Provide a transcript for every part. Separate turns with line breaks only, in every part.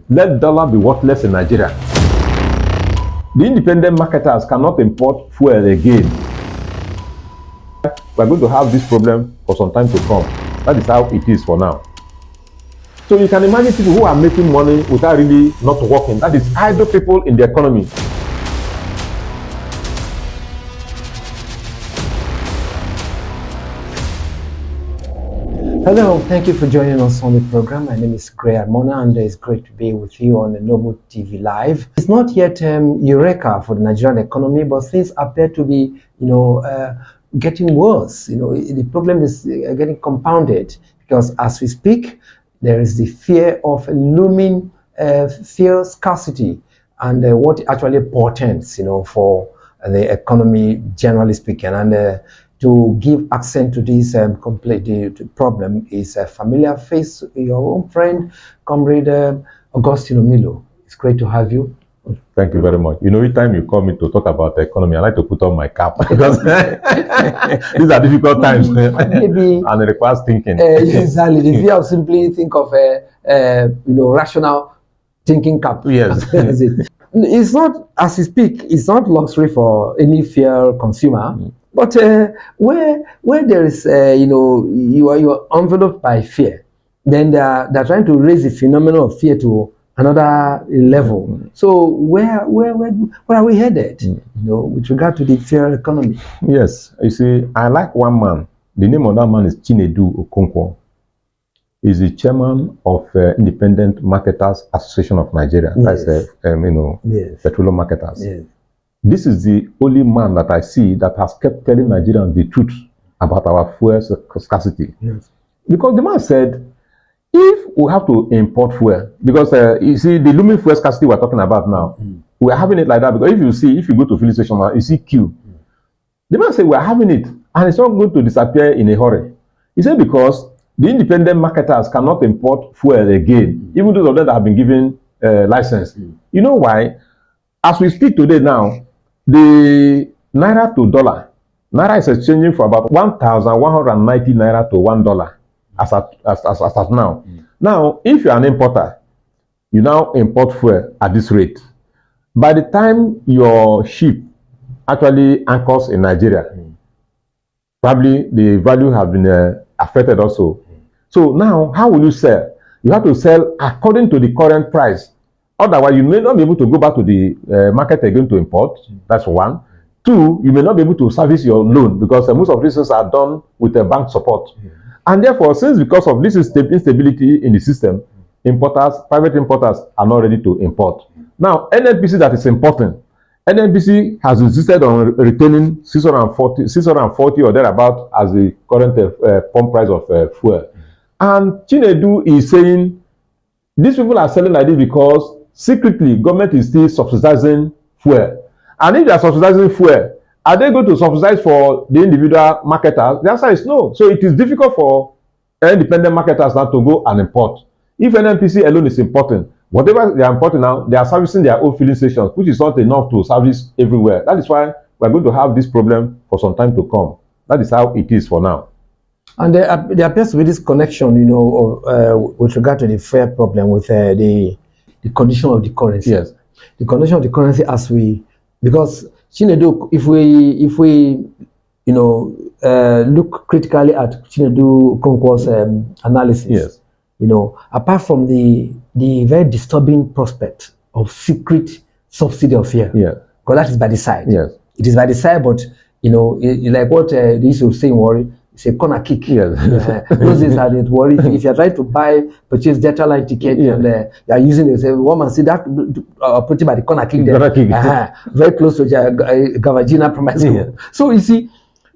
let dollar be worthless in Nigeria. The independent marketers cannot import fuel again. We're going to have this problem for some time to come. That is how it is for now. So you can imagine people who are making money without really not working. That is idle people in the economy.
Hello, thank you for joining us on the program. My name is Greg Mona, and it's great to be with you on the Noble TV Live. It's not yet eureka for the Nigerian economy, but things appear to be, getting worse. The problem is getting compounded because as we speak, there is the fear of looming fuel scarcity and what it actually portends, for the economy, generally speaking. And to give accent to this complete problem is a familiar face, your own friend, comrade Augustine Omilo. It's great to have you.
Thank you very much. Each time you call me to talk about the economy, I like to put on my cap because these are difficult times
Maybe,
and it requires thinking.
Exactly. The fear of simply think of a rational thinking cap.
Yes.
That's it. It's not, as we speak, it's not luxury for any fuel consumer. But where there is, you are enveloped by fear, then they're trying to raise the phenomenon of fear to another level. So where are we headed? With regard to the fear economy?
Yes, you see, I like one man. The name of that man is Chinedu Okonkwo. He's the chairman of Independent Marketers Association of Nigeria.
Yes.
That's
Yes.
petroleum marketers.
Yes.
This is the only man that I see that has kept telling Nigerians the truth about our fuel scarcity.
Yes.
Because the man said, if we have to import fuel, because you see, the looming fuel scarcity we're talking about now, we're having it like that because if you go to filling station now, you see queue. The man said, we're having it, and it's not going to disappear in a hurry. He said, because the independent marketers cannot import fuel again, even those of them that have been given license. You know why? As we speak today now, the naira to dollar, naira is exchanging for about 1,190 naira to $1 as at now. Now, if you are an importer, you now import fuel at this rate. By the time your ship actually anchors in Nigeria, probably the value has been affected also. So now, how will you sell? You have to sell according to the current price. Otherwise, you may not be able to go back to the market again to import. That's one. Two, you may not be able to service your loan because most of these things are done with bank support. And therefore, because of this instability in the system, private importers are not ready to import. Now, NNPC that is important. NNPC has insisted on retaining 640 or thereabout as the current pump price of fuel. And Chinedu is saying these people are selling like this because secretly government is still subsidizing fuel. And if they are subsidizing fuel, are they going to subsidize for the individual marketers? The answer is no. So it is difficult for independent marketers now to go and import. If NNPC alone is important, whatever they are importing now, they are servicing their own filling stations, which is not enough to service everywhere. That is why we are going to have this problem for some time to come. That is how it is for now.
And there appears to be this connection, with regard to the fare problem with the condition of the currency.
Yes.
The condition of the currency because Chinedu, if we look critically at Chinedu Okonkwo's analysis,
yes,
apart from the very disturbing prospect of secret subsidy of fuel,
yes,
because that is by the side.
yes,
it is by the side, but like what they used to say in Warri, it's a corner kick.
yes.
Those days I didn't worry. If you're trying to purchase Delta Line ticket, and you are using it, say, woman, see that operating by the corner kick there, very close to Gavagina Primary School.
Yeah.
So you see,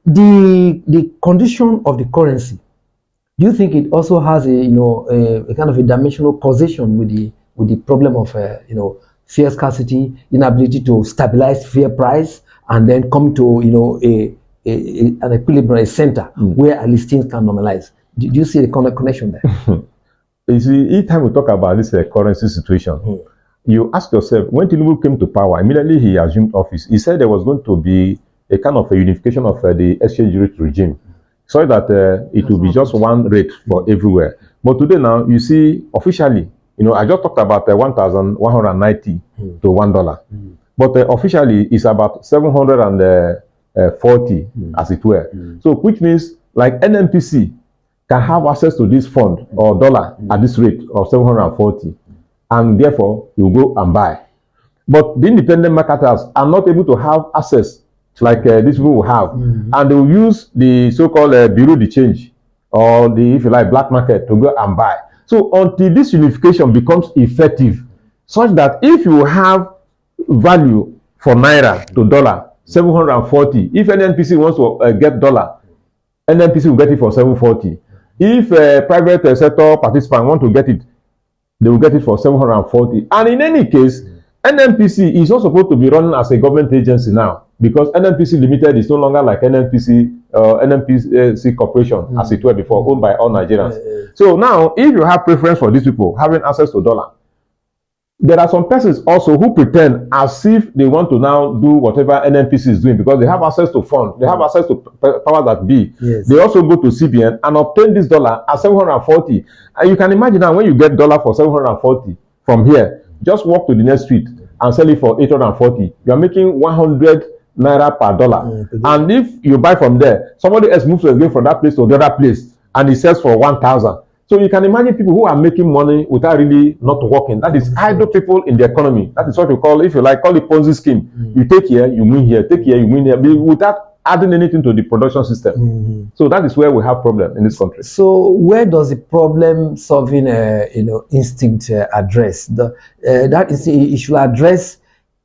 the condition of the currency. Do you think it also has a kind of a dimensional causation with the problem of fuel scarcity, inability to stabilize fuel price, and then come to an equilibrium, a center where at least things can normalize? Do you see the connection there?
You see, each time we talk about this currency situation, you ask yourself, when Tinubu came to power, immediately he assumed office, he said there was going to be a kind of a unification of the exchange rate regime, so that it will be just one rate for everywhere. But today now, you see, officially, I just talked about 1,190 to $1. But officially, it's about 740, as it were. So, which means like NNPC can have access to this fund or dollar at this rate of 740, and therefore you go and buy. But the independent marketers are not able to have access like these people will have, and they will use the so-called bureau de change or the, if you like, black market to go and buy. So until this unification becomes effective, such that if you have value for naira to dollar 740, if NNPC wants to get dollar, NNPC will get it for 740. If private sector participant want to get it, they will get it for 740. And in any case, NNPC is not supposed to be running as a government agency now, because NNPC Limited is no longer like NNPC Corporation, as it were before, owned by all Nigerians. So now, if you have preference for these people having access to dollar, there are some persons also who pretend as if they want to now do whatever NNPC is doing because they have access to funds, they have access to powers that be. They also go to CBN and obtain this dollar at 740. And you can imagine now when you get dollar for 740 from here, just walk to the next street and sell it for 840. You are making 100 naira per dollar. And if you buy from there, somebody else moves again from that place to the other place and he sells for 1,000. So you can imagine people who are making money without really not working. That is idle people in the economy. That is what you call, if you like, call it Ponzi scheme. You take here, you win here, take here, you win here, without adding anything to the production system. So that is where we have problem in this country.
So where does the problem solving instinct address? That is, it should address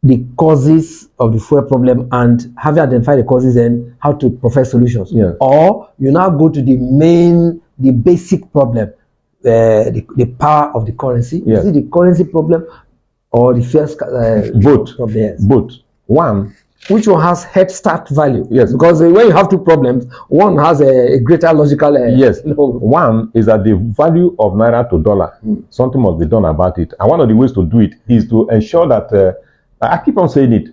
the causes of the fuel problem, and have you identified the causes and how to provide solutions. Or you now go to the basic problem, the power of the currency. Is it the currency problem or the first
both
problem?
Both. One,
which one has head start value?
Because
when you have two problems, one has a greater logical
one is that the value of naira to dollar, something must be done about it, and one of the ways to do it is to ensure that I keep on saying it,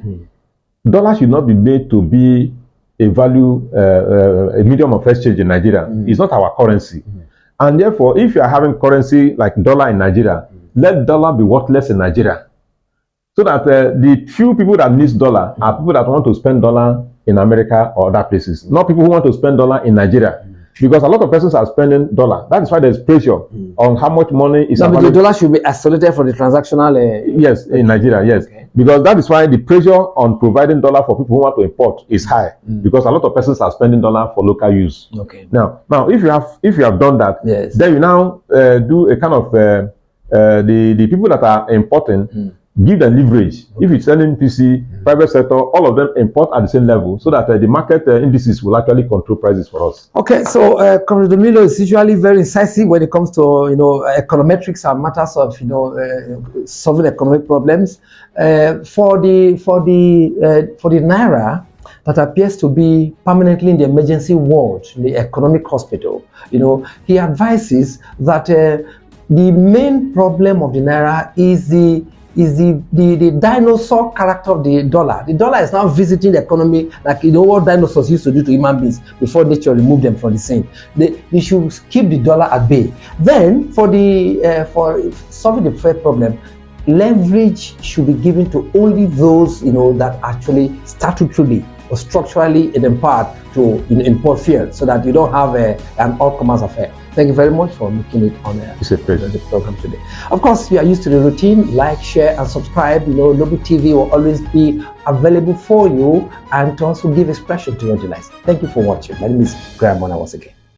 dollar should not be made to be a value, a medium of exchange in Nigeria. It's not our currency. And therefore, if you are having currency like dollar in Nigeria, let dollar be worthless in Nigeria. So that the few people that need dollar are people that want to spend dollar in America or other places, not people who want to spend dollar in Nigeria. Because a lot of persons are spending dollar. That is why there's pressure on how much money is available.
But the dollar should be isolated for the transactional.
Yes, in Nigeria, yes. Okay. Because that is why the pressure on providing dollar for people who want to import is high. Because a lot of persons are spending dollar for local use.
Okay.
Now, if you have done that, then you now do a kind of the people that are importing. Give them leverage. If it's NNPC, private sector, all of them import at the same level, so that the market indices will actually control prices for us. Okay, so Comrade Domilo is usually very incisive when it comes to econometrics and matters of solving economic problems. For the naira that appears to be permanently in the emergency ward, in the economic hospital, he advises that the main problem of the naira is the dinosaur character of the dollar. The dollar is now visiting the economy like what dinosaurs used to do to human beings before nature removed them from the scene. They should keep the dollar at bay. Then for solving the fuel problem, leverage should be given to only those that actually statutorily or structurally empowered to import fuel, so that you don't have an all-commerce affair. Thank you very much for making it on the program today. Of course, you are used to the routine. Like, share, and subscribe. Noble TV will always be available for you, and to also give expression to your delights. Thank you for watching. My name is Graham Mona once again.